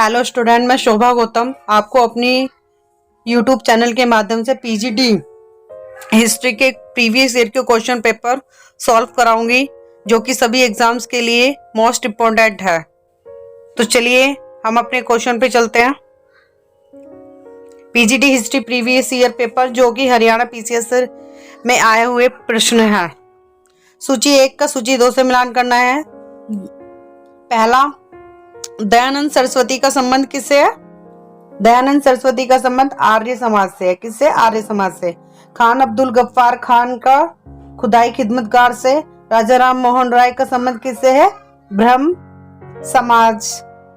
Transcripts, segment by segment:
Hello student, मैं शोभा गौतम आपको अपनी यूट्यूब चैनल के माध्यम से पीजीडी हिस्ट्री के प्रीवियस ईयर के क्वेश्चन पेपर सॉल्व कराऊंगी, जो कि सभी एग्जाम्स के लिए मोस्ट इम्पोर्टेंट है। तो चलिए हम अपने क्वेश्चन पे चलते हैं। PGD history previous year paper, जो कि हरियाणा पीसीएस में आए हुए प्रश्न है। सूची 1 का सूची 2 से मिलान करना है। पहला, दयानंद सरस्वती का संबंध किससे है? दयानंद सरस्वती का संबंध आर्य समाज से है। किससे? आर्य समाज से। खान अब्दुल गफ्फार खान का खुदाई खिदमतगार से। राजा राम मोहन राय का संबंध किससे है? ब्रह्म समाज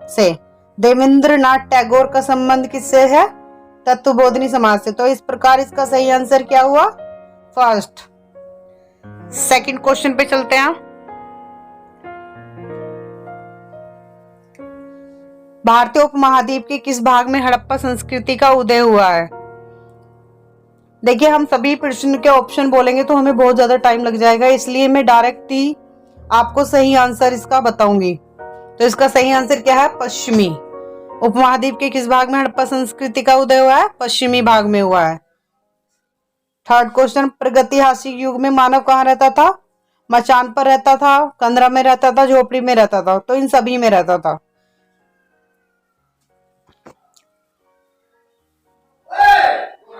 से। देवेंद्र नाथ टैगोर का संबंध किससे है? तत्वबोधिनी समाज से। तो इस प्रकार इसका सही आंसर क्या हुआ? फर्स्ट। सेकंड क्वेश्चन पे चलते हैं। भारतीय उपमहाद्वीप के किस भाग में हड़प्पा संस्कृति का उदय हुआ है? देखिए, हम सभी प्रश्न के ऑप्शन बोलेंगे तो हमें बहुत ज्यादा टाइम लग जाएगा, इसलिए मैं डायरेक्ट ही आपको सही आंसर इसका बताऊंगी। तो इसका सही आंसर क्या है? पश्चिमी। उपमहाद्वीप के किस भाग में हड़प्पा संस्कृति का उदय हुआ है? पश्चिमी भाग में हुआ है। थर्ड क्वेश्चन, प्रागैतिहासिक युग में मानव कहाँ रहता था? मचान पर रहता था, कंदरा में रहता था, झोपड़ी में रहता था। तो इन सभी में रहता था।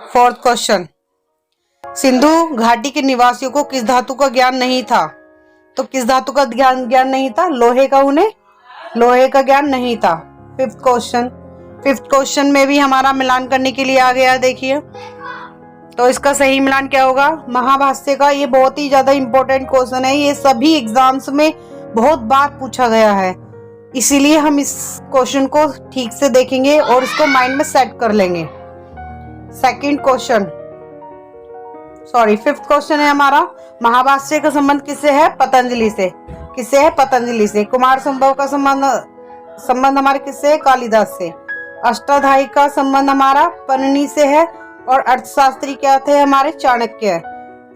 फोर्थ क्वेश्चन, सिंधु घाटी के निवासियों को किस धातु का ज्ञान नहीं था? तो किस धातु का ज्ञान नहीं था? लोहे का। उन्हें लोहे का ज्ञान नहीं था। फिफ्थ क्वेश्चन में भी हमारा मिलान करने के लिए आ गया। देखिए, तो इसका सही मिलान क्या होगा? महाभाष्य का। ये बहुत ही ज्यादा इंपॉर्टेंट क्वेश्चन है, ये सभी एग्जाम्स में बहुत बार पूछा गया है, इसीलिए हम इस क्वेश्चन को ठीक से देखेंगे और इसको माइंड में सेट कर लेंगे। फिफ्थ क्वेश्चन है हमारा, महाभाष्य का संबंध किससे है? पतंजलि से। किससे है? पतंजलि से। कुमार संभव का संबंध हमारे किससे है? कालिदास से। अष्टाध्यायी का संबंध हमारा पन्नी से है और अर्थशास्त्री क्या थे? हमारे चाणक्य।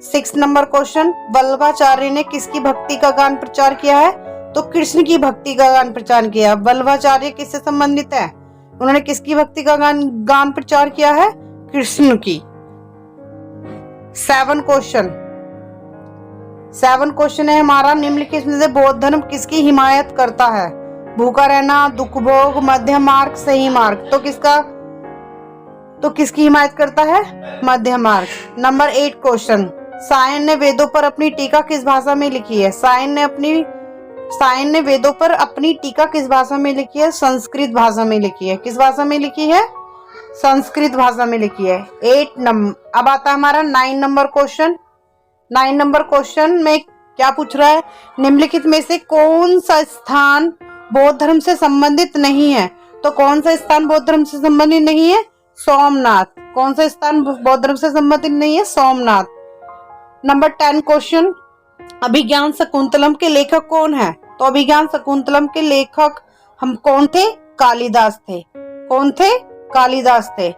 6 नंबर क्वेश्चन, वल्लभाचार्य ने किसकी भक्ति का गान प्रचार किया है? तो कृष्ण की भक्ति का गान प्रचार किया। वल्लभाचार्य किससे संबंधित है? उन्होंने किसकी भक्ति का गान प्रचार किया है? कृष्ण की। 7 क्वेश्चन है हमारा, निम्नलिखित में से बौद्ध धर्म किसकी हिमायत करता है? भूखा रहना, दुख भोग, मध्य मार्ग, सही मार्ग। तो किसकी हिमायत करता है? मध्य मार्ग। नंबर 8 क्वेश्चन, सायन ने वेदों पर अपनी टीका किस भाषा में लिखी है? सायन ने वेदों पर अपनी टीका किस भाषा में लिखी है? संस्कृत भाषा में लिखी है। किस भाषा में लिखी है? संस्कृत भाषा में लिखी है। 8 नंबर। अब आता है हमारा 9 नंबर क्वेश्चन। 9 नंबर क्वेश्चन में क्या पूछ रहा है? निम्नलिखित में से कौन सा स्थान बौद्ध धर्म से संबंधित नहीं है? तो कौन सा स्थान बौद्ध धर्म से संबंधित नहीं है? सोमनाथ। कौन सा स्थान बौद्ध धर्म से संबंधित नहीं है? सोमनाथ। नंबर 10 क्वेश्चन, अभिज्ञान शकुंतलम के लेखक कौन है? तो अभिज्ञान शकुंतलम के लेखक हम कौन थे? कालिदास थे। कौन थे? कालिदास थे।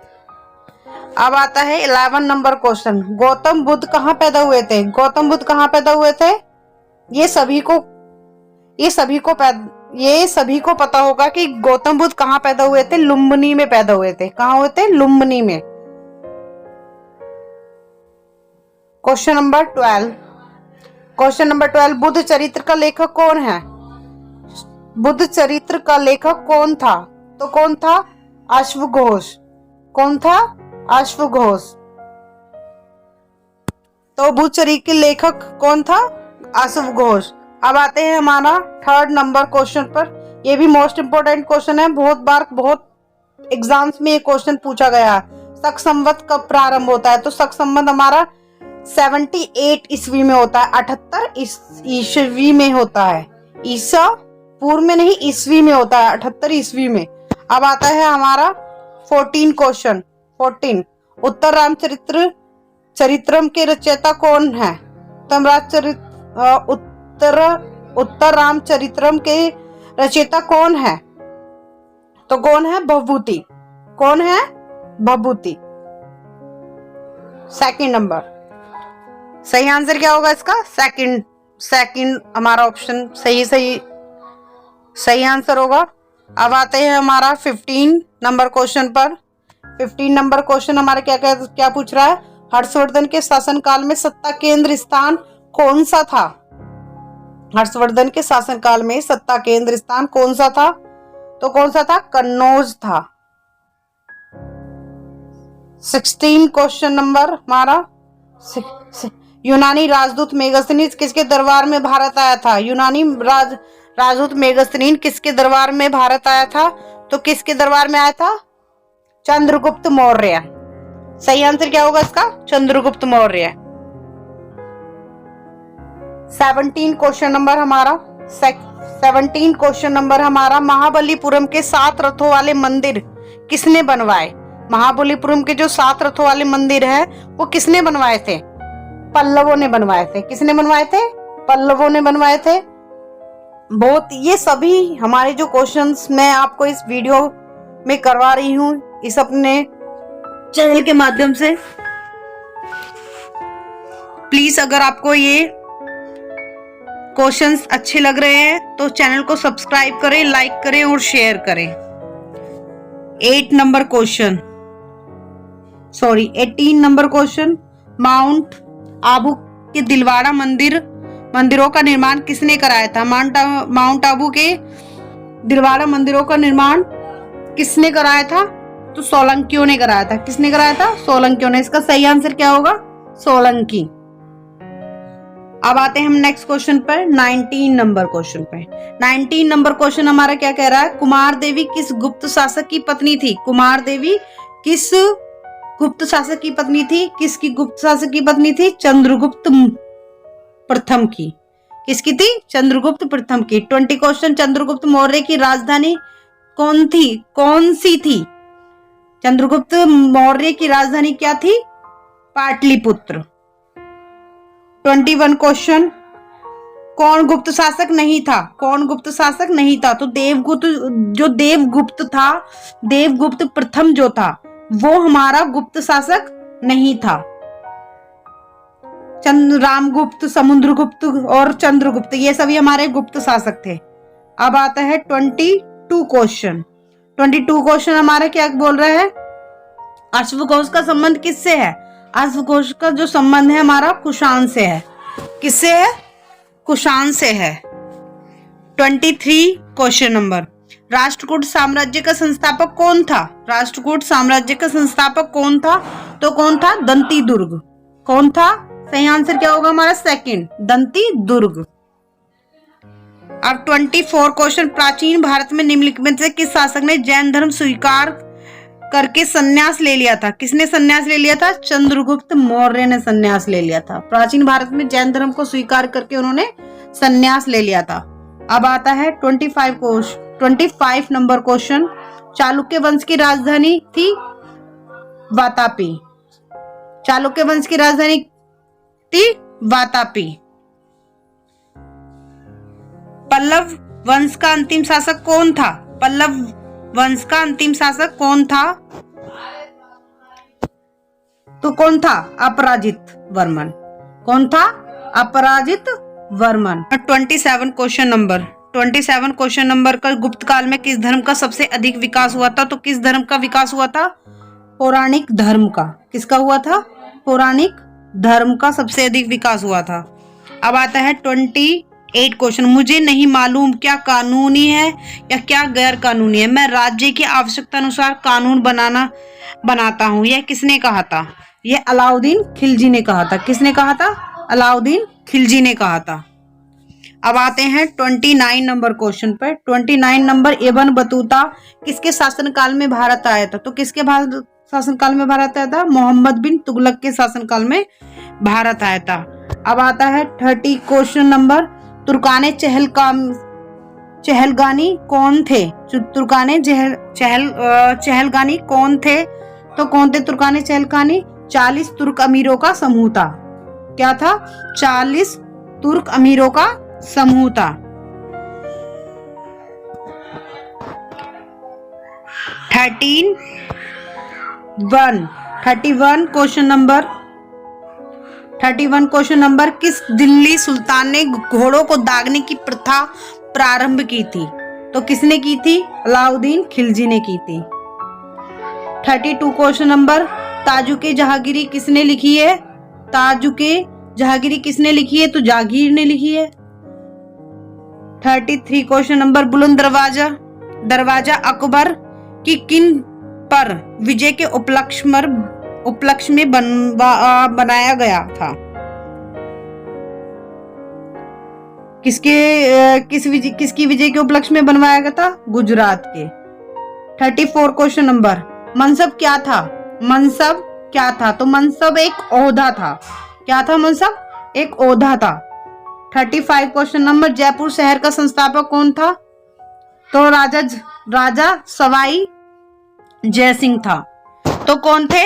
अब आता है 11 नंबर क्वेश्चन, गौतम बुद्ध कहाँ पैदा हुए थे? गौतम बुद्ध कहाँ पैदा हुए थे? ये सभी को पता होगा कि गौतम बुद्ध कहाँ पैदा हुए थे? लुम्बिनी में पैदा हुए थे। कहाँ हुए थे? लुम्बिनी में। क्वेश्चन नंबर 12, बुद्ध चरित्र का लेखक कौन है? बुद्ध चरित्र का लेखक कौन था? तो कौन था? अश्वघोष। कौन था? अश्वघोष। तो बुद्ध चरित्र के लेखक कौन था? अश्वघोष। अब आते हैं हमारा 3rd नंबर क्वेश्चन पर। यह भी मोस्ट इंपोर्टेंट क्वेश्चन है, बहुत एग्जाम्स में ये क्वेश्चन पूछा गया है। शक संवत कब प्रारंभ होता है? तो शक संवत हमारा 78 ईस्वी में होता है। 78 ईस्वी में होता है। ईसा पूर्व में नहीं, ईस्वी में होता है। 78 ईस्वी में। अब आता है हमारा 14 क्वेश्चन। 14, उत्तर रामचरित्रम के रचयिता कौन है? उत्तर रामचरित्रम के रचयिता कौन है? तो कौन है? भभूति। कौन है? भभूति। 2 नंबर। सही आंसर क्या होगा इसका? सेकंड हमारा ऑप्शन सही आंसर होगा। अब आते हैं हमारा 15 नंबर क्वेश्चन पर। 15 नंबर क्वेश्चन हमारा क्या क्या क्या पूछ रहा है? हर्षवर्धन के शासनकाल में सत्ता केंद्र स्थान कौन सा था? हर्षवर्धन के शासनकाल में सत्ता केंद्र स्थान कौन सा था? तो कौन सा था? कन्नौज था। 16 क्वेश्चन नंबर हमारा, यूनानी राजदूत मेगास्थनीज किसके दरबार में भारत आया था? यूनानी राजदूत मेगास्थनीज किसके दरबार में भारत आया था? तो किसके दरबार में आया था? चंद्रगुप्त मौर्य। सही आंसर क्या होगा इसका? चंद्रगुप्त मौर्य। 17 क्वेश्चन नंबर हमारा, 17 क्वेश्चन नंबर हमारा, महाबलीपुरम के 7 रथों वाले मंदिर किसने बनवाए? महाबलीपुरम के जो 7 रथों वाले मंदिर है वो किसने बनवाए थे? पल्लवों ने बनवाए थे। किसने बनवाए थे? पल्लवों ने बनवाए थे। बहुत, ये सभी हमारे जो क्वेश्चंस मैं आपको इस वीडियो में करवा रही हूँ इस अपने चैनल के माध्यम से। प्लीज अगर आपको ये क्वेश्चंस अच्छे लग रहे हैं तो चैनल को सब्सक्राइब करें, लाइक करें और शेयर करें। 18 नंबर क्वेश्चन, माउंट आबू के दिलवाड़ा मंदिरों का निर्माण किसने कराया था? माउंट आबू के दिलवाड़ा मंदिरों का निर्माण किसने कराया था? तो सोलंकियों ने कराया था। किसने कराया था? सोलंकियों ने। इसका सही आंसर क्या होगा? सोलंकी। अब आते हैं हम नेक्स्ट क्वेश्चन पर, 19 नंबर क्वेश्चन पे। 19 नंबर क्वेश्चन हमारा क्या कह रहा है? कुमार देवी किस गुप्त शासक की पत्नी थी? कुमार देवी किस गुप्त शासक की पत्नी थी? किसकी गुप्त शासक की पत्नी थी? चंद्रगुप्त प्रथम की। किसकी थी? चंद्रगुप्त प्रथम की। 20 क्वेश्चन, चंद्रगुप्त मौर्य की राजधानी कौन सी थी? चंद्रगुप्त मौर्य की राजधानी क्या थी? पाटलिपुत्र। 21 क्वेश्चन, कौन गुप्त शासक नहीं था? कौन गुप्त शासक नहीं था? तो देवगुप्त था, देवगुप्त प्रथम जो था वो हमारा गुप्त शासक नहीं था। रामगुप्त, समुद्रगुप्त और चंद्रगुप्त ये सभी हमारे गुप्त शासक थे। अब आता है 22 क्वेश्चन। 22 क्वेश्चन हमारा क्या बोल रहा है? अश्वघोष का संबंध किससे है? अश्वघोष का जो संबंध है हमारा कुषाण से है। किससे है? कुषाण से है। 23 क्वेश्चन नंबर, राष्ट्रकूट साम्राज्य का संस्थापक कौन था? राष्ट्रकूट साम्राज्य का संस्थापक कौन था? तो कौन था? दंती दुर्ग। कौन था? सही आंसर क्या होगा हमारा? सेकंड, दंती दुर्ग। अब 24 क्वेश्चन, प्राचीन भारत में निम्नलिखित में से किस शासक ने जैन धर्म स्वीकार करके संन्यास ले लिया था? किसने संन्यास ले लिया था? चंद्रगुप्त मौर्य ने संन्यास ले लिया था। प्राचीन भारत में जैन धर्म को स्वीकार करके उन्होंने संन्यास ले लिया था। अब आता है 25 नंबर क्वेश्चन, चालुक्य वंश की राजधानी थी वातापी। चालुक्य वंश की राजधानी थी वातापी। पल्लव वंश का अंतिम शासक कौन था? पल्लव वंश का अंतिम शासक कौन था? तो कौन था? अपराजित वर्मन। कौन था? अपराजित वर्मन। 27 क्वेश्चन नंबर का, गुप्त काल में किस धर्म का सबसे अधिक विकास हुआ था? तो किस धर्म का विकास हुआ था? पौराणिक धर्म का। किसका हुआ था? पौराणिक धर्म का सबसे अधिक विकास हुआ था। अब आता है 28 क्वेश्चन, मुझे नहीं मालूम क्या कानूनी है या क्या गैर कानूनी है, मैं राज्य की आवश्यकता अनुसार कानून बनाता हूँ। यह किसने कहा था? यह अलाउद्दीन खिलजी ने कहा था। किसने कहा था? अलाउद्दीन खिलजी ने कहा था। अब आते हैं 29 नंबर क्वेश्चन पर। 29 नंबर, इब्न बतूता किसके शासनकाल में भारत आया था? तो किसके शासनकाल में भारत आया था? मोहम्मद बिन तुगलक के शासनकाल में भारत आया था। अब आता है 30 क्वेश्चन नंबर, तुर्काने चहलगानी कौन थे? तुर्काने चहलगानी कौन थे? तो कौन थे तुर्काने चहलगानी? 40 तुर्क अमीरों का समूह था। क्या था? 40 तुर्क अमीरों का समूह था। 31 क्वेश्चन नंबर, किस दिल्ली सुल्तान ने घोड़ों को दागने की प्रथा प्रारंभ की थी? तो किसने की थी? अलाउद्दीन खिलजी ने की थी। 32 क्वेश्चन नंबर, ताजुके जहांगीरी किसने लिखी है? ताजुके जहांगीरी किसने लिखी है? तो जागीर ने लिखी है। 33 क्वेश्चन नंबर, बुलंद दरवाजा, दरवाजा अकबर की किन पर विजय के उपलक्ष्य में बनाया गया था? किसकी विजय के उपलक्ष्य में बनवाया गया था? गुजरात के। 34 क्वेश्चन नंबर, मनसब क्या था? मनसब क्या था? तो मनसब एक ओहदा था। क्या था मनसब? एक ओहदा था। 35 क्वेश्चन नंबर, जयपुर शहर का संस्थापक कौन था? तो राजा सवाई जयसिंह था। तो कौन थे?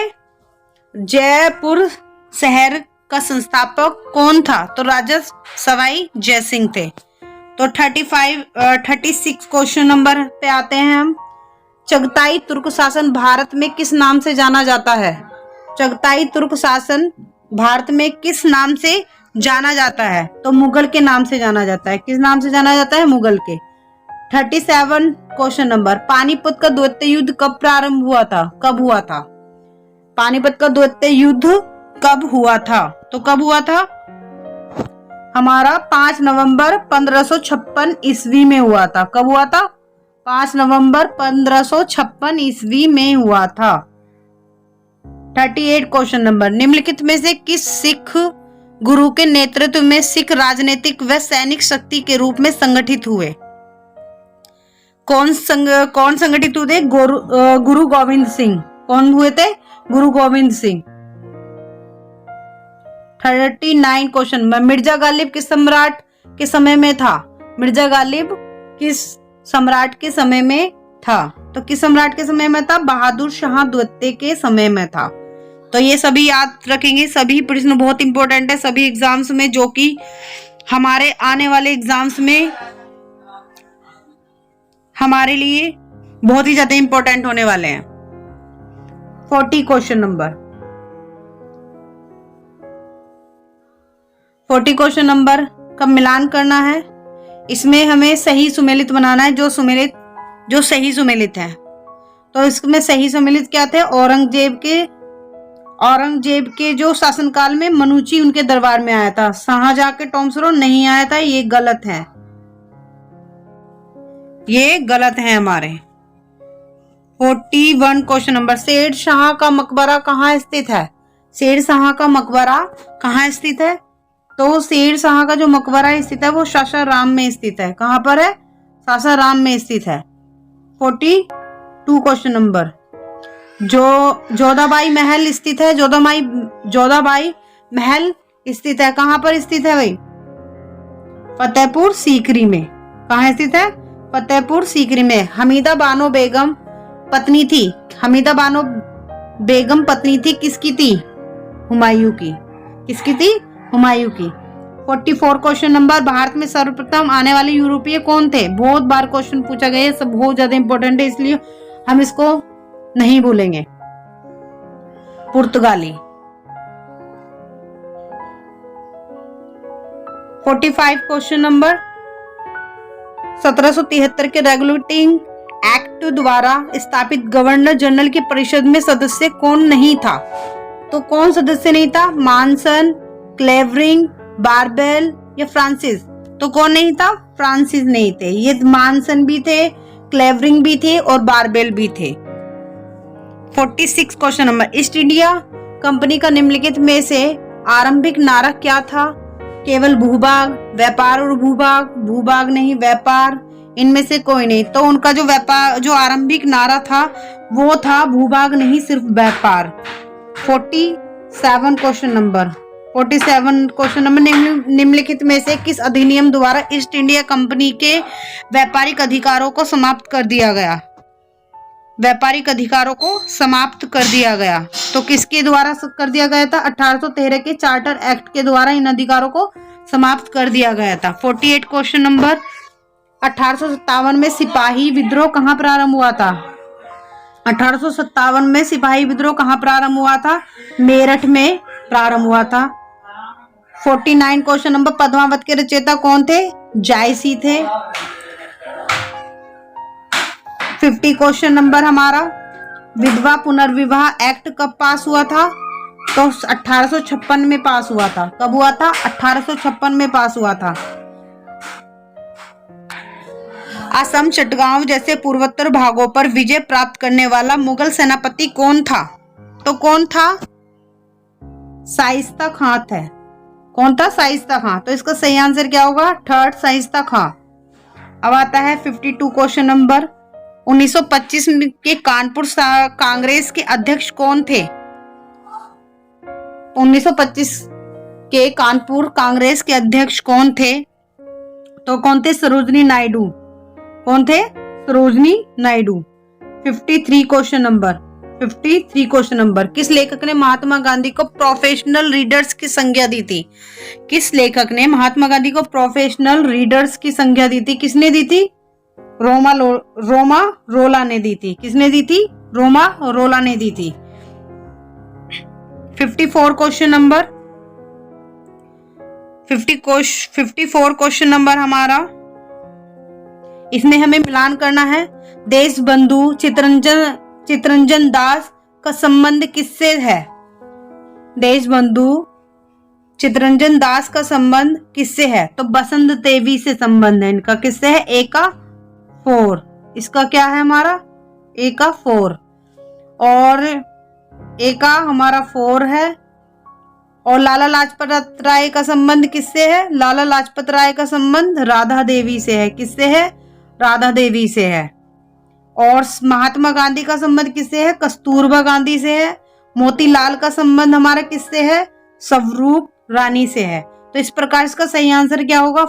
जयपुर शहर का संस्थापक कौन था? तो राजा सवाई जयसिंह थे। तो 36 क्वेश्चन नंबर पे आते हैं हम। चगताई तुर्क शासन भारत में किस नाम से जाना जाता है? चगताई तुर्क शासन भारत में किस नाम से जाना जाता है? तो मुगल के नाम से जाना जाता है। किस नाम से जाना जाता है? मुगल के। 37 क्वेश्चन नंबर, पानीपत का द्वितीय युद्ध कब प्रारंभ हुआ था? कब हुआ था? पानीपत का द्वितीय युद्ध कब हुआ था? तो कब हुआ था? हमारा 5 नवंबर 1556 ईस्वी में हुआ था। कब हुआ था? 5 नवंबर 1556 ईस्वी में हुआ था। 38 क्वेश्चन नंबर, निम्नलिखित में से किस सिख गुरु के नेतृत्व में सिख राजनीतिक व सैनिक शक्ति के रूप में संगठित हुए? कौन संगठित हुए? गुरु गोविंद सिंह। कौन हुए थे? गुरु गोविंद सिंह। 39 क्वेश्चन में, मिर्जा गालिब किस सम्राट के समय में था? मिर्जा गालिब किस सम्राट के समय में था? तो किस सम्राट के समय में था? बहादुर शाह द्वितीय के समय में था। तो ये सभी याद रखेंगे। सभी प्रश्न बहुत इंपॉर्टेंट है सभी एग्जाम्स में, जो कि हमारे आने वाले एग्जाम्स में हमारे लिए बहुत ही ज्यादा इंपॉर्टेंट होने वाले हैं। 40 क्वेश्चन नंबर, 40 क्वेश्चन नंबर का मिलान करना है। इसमें हमें सही सुमेलित बनाना है, जो सही सुमेलित है। तो इसमें सही सुमेलित क्या थे? औरंगजेब के जो शासनकाल में मनुची उनके दरबार में आया था। शाहजहां के टॉमसरो नहीं आया था। ये गलत है, ये गलत है हमारे। 41 क्वेश्चन नंबर, शेर शाह का मकबरा कहाँ स्थित है? शेर शाह का मकबरा कहाँ स्थित है? तो शेर शाह का जो मकबरा स्थित है वो सासाराम में स्थित है। कहाँ पर है? सासाराम में स्थित है। 42 क्वेश्चन नंबर, जो जोधाबाई महल स्थित है। जोधाबाई महल स्थित है। कहाँ पर स्थित है भाई? फतेहपुर सीकरी में। कहाँ स्थित है? फतेहपुर सीकरी में। हमीदा बानो बेगम पत्नी थी। हमीदा बानो बेगम पत्नी थी किसकी थी? हुमायूं की। किसकी थी? हुमायूं की। 44 क्वेश्चन नंबर, भारत में सर्वप्रथम आने वाले यूरोपीय कौन थे? बहुत बार क्वेश्चन पूछा गया है, सब बहुत ज्यादा इंपॉर्टेंट है, इसलिए हम इसको नहीं भूलेंगे। पुर्तगाली। 45 क्वेश्चन नंबर, 1773 के रेगुलेटिंग एक्ट द्वारा स्थापित गवर्नर जनरल की परिषद में सदस्य कौन नहीं था? तो कौन सदस्य नहीं था? मानसन, क्लेवरिंग, बारबेल या फ्रांसिस? तो कौन नहीं था? फ्रांसिस नहीं थे। ये मानसन भी थे, क्लेवरिंग भी थे और बारबेल भी थे। 46 question number, east India company का निम्नलिखित में से आरंभिक नारा क्या था? केवल भूभाग, व्यापार और भूभाग, भूभाग नहीं व्यापार, इनमें से कोई नहीं। तो उनका जो आरंभिक नारा था वो था भूभाग नहीं सिर्फ व्यापार। 47 क्वेश्चन नंबर, निम्नलिखित में से किस अधिनियम द्वारा ईस्ट इंडिया कंपनी के व्यापारिक अधिकारों को समाप्त कर दिया गया? व्यापारिक अधिकारों को समाप्त कर दिया गया। तो किसके द्वारा कर दिया गया था? 1813 के चार्टर एक्ट के द्वारा इन अधिकारों को समाप्त कर दिया गया था। 48 क्वेश्चन नंबर, 1857 में सिपाही विद्रोह कहाँ प्रारंभ हुआ था? 1857 में सिपाही विद्रोह कहाँ प्रारंभ हुआ था? मेरठ में प्रारंभ हुआ था। 49 क्वेश्चन नंबर, पद्मावत के रचयिता कौन थे? जायसी थे। 50 क्वेश्चन नंबर हमारा, विधवा पुनर्विवाह एक्ट कब पास हुआ था? तो 1856 में पास हुआ था। कब हुआ था? 1856 में पास हुआ था। असम, चटगांव जैसे पूर्वोत्तर भागों पर विजय प्राप्त करने वाला मुगल सेनापति कौन था? तो कौन था? शाइस्ता खां था। कौन था? शाइस्ता खां। तो इसका सही आंसर क्या होगा? थर्ड, शाइस्ता खां। अब आता है 52 क्वेश्चन नंबर, 1925 के कानपुर कांग्रेस के अध्यक्ष कौन थे? 1925 के कानपुर कांग्रेस के अध्यक्ष कौन थे? तो कौन थे? सरोजनी नायडू। कौन थे? Sarojini Naidu. 53 question number, 53 question number, किस लेखक ने महात्मा गांधी को प्रोफेशनल रीडर्स की संज्ञा दी थी? किस लेखक ने महात्मा गांधी को प्रोफेशनल रीडर्स की संज्ञा दी थी? किसने दी थी? रोमा रोला ने दी थी। किसने दी थी? रोमा रोला ने दी थी। 54 क्वेश्चन नंबर, 54 क्वेश्चन नंबर हमारा, इसमें हमें मिलान करना है। देश बंधु चितरंजन दास का संबंध किससे है? देश बंधु चितरंजन दास का संबंध किससे है? तो बसंत देवी से संबंध है इनका। किससे है? ए का 4। इसका क्या है हमारा? ए का 4, और ए का हमारा 4 है। और लाला लाजपत राय का संबंध किससे है? लाला लाजपत राय का संबंध राधा देवी से है। किससे है? राधा देवी से है। और महात्मा गांधी का संबंध किससे है? कस्तूरबा गांधी से है। मोतीलाल का संबंध हमारा किससे है? स्वरूप रानी से है। तो इस प्रकार इसका सही आंसर क्या होगा?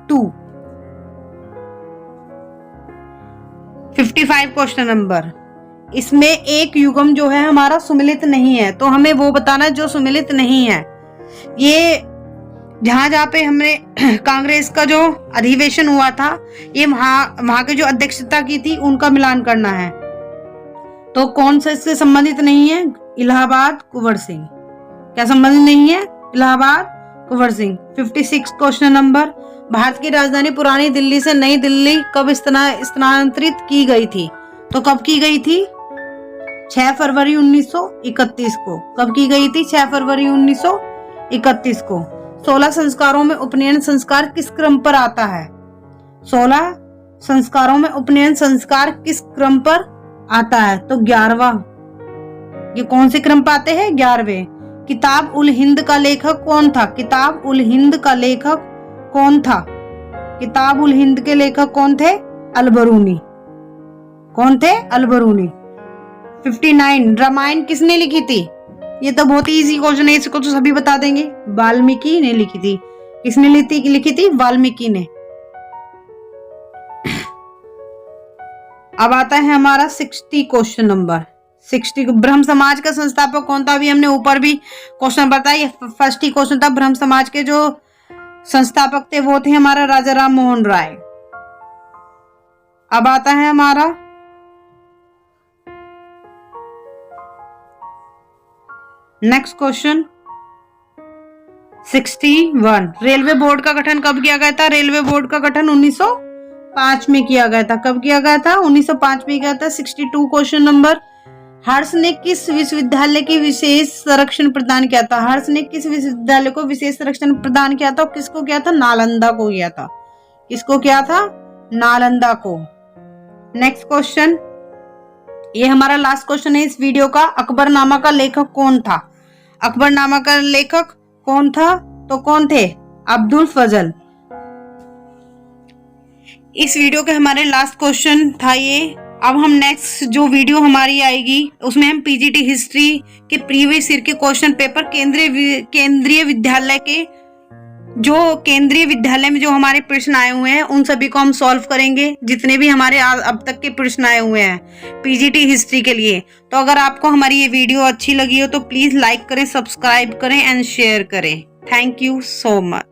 2। 55 क्वेश्चन नंबर, इसमें एक युग्म जो है हमारा सुमिलित नहीं है, तो हमें वो बताना जो सुमिलित नहीं है। ये जहां पे हमने कांग्रेस का जो अधिवेशन हुआ था, ये वहां के जो अध्यक्षता की थी उनका मिलान करना है। तो कौन सा इससे संबंधित नहीं है? इलाहाबाद कुंवर सिंह। क्या संबंधित नहीं है? इलाहाबाद कुंवर सिंह। 56 क्वेश्चन नंबर, भारत की राजधानी पुरानी दिल्ली से नई दिल्ली कब स्थानांतरित की गई थी? तो कब की गई थी? 6 फरवरी 1931 को। कब की गई थी? 6 फरवरी 1931 को। 16 संस्कारों में उपनयन संस्कार किस क्रम पर आता है? 16 संस्कारों में उपनयन संस्कार किस क्रम पर आता है? तो 11वां। ये कौन से क्रम पर आते हैं? 11वें। किताब उल हिंद का लेखक कौन था? किताब उल हिंद का लेखक कौन था? किताब उल हिंद के लेखक कौन थे? अलबरूनी। कौन थे? अलबरूनी। 59, रामायण किसने लिखी थी? ये तो बहुत ही इजी क्वेश्चन है, इसको तो सभी बता देंगे। वाल्मीकि ने लिखी थी। किसने लिखी थी? वाल्मीकि ने। अब आता है हमारा 60 क्वेश्चन नंबर। 60, ब्रह्म समाज का संस्थापक कौन था? अभी हमने ऊपर भी क्वेश्चन बताया, फर्स्ट ही क्वेश्चन था। ब्रह्म समाज के जो संस्थापक थे वो थे हमारा राजा राम मोहन राय। अब आता है हमारा नेक्स्ट क्वेश्चन 61, रेलवे बोर्ड का गठन कब किया गया था? रेलवे बोर्ड का गठन 1905 में किया गया था। कब किया गया था? 1905 में किया था। 62 क्वेश्चन नंबर, हर्ष ने किस विश्वविद्यालय की विशेष संरक्षण प्रदान किया था? हर्ष ने किस विश्वविद्यालय को विशेष संरक्षण प्रदान किया था? किसको किया था? नालंदा को किया था। किसको किया था? नालंदा को। नेक्स्ट क्वेश्चन, ये हमारा लास्ट क्वेश्चन है इस वीडियो का। अकबरनामा का लेखक कौन था? अकबरनामा का लेखक कौन था? तो कौन थे? अब्दुल फजल। इस वीडियो के हमारे लास्ट क्वेश्चन था ये। अब हम नेक्स्ट जो वीडियो हमारी आएगी उसमें हम पीजीटी हिस्ट्री के प्रीवियस ईयर के क्वेश्चन पेपर केंद्रीय विद्यालय में जो हमारे प्रश्न आए हुए हैं उन सभी को हम सॉल्व करेंगे, जितने भी हमारे अब तक के प्रश्न आए हुए हैं पीजीटी हिस्ट्री के लिए। तो अगर आपको हमारी ये वीडियो अच्छी लगी हो तो प्लीज लाइक करें, सब्सक्राइब करें एंड शेयर करें। Thank you so much.